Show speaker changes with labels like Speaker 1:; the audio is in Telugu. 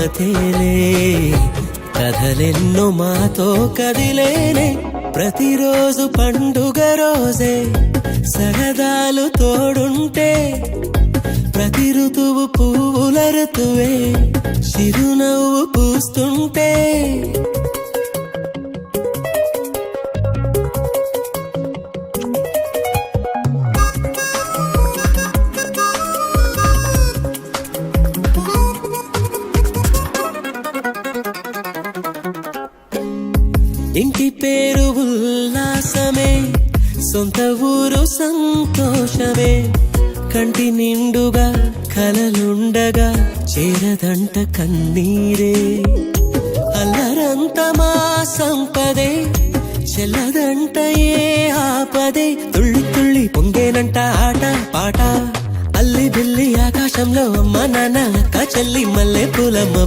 Speaker 1: మమతేలే కథలెన్నో మాతో కదిలేనే ప్రతిరోజు పండుగ రోజే సరదాలు తోడుంటే ప్రతి ఋతువు పువ్వుల ఋతువే చిరునవ్వు పూస్తుంటే ఇంటి పేరు ఉల్లాసమే సొంత ఊరు సంతోషమే కంటి నిండుగా కలలుండగా చేరదంట కన్నీరే అల్లరంత మా సంపదే చెల్లదంట ఏ ఆపదే తుళ్ళి తుళ్ళి పొంగేనంట ఆట పాట అల్లి బిల్లి ఆకాశంలో అమ్మ నాన్న అక్క చెల్లి మల్లె పూలమ్మ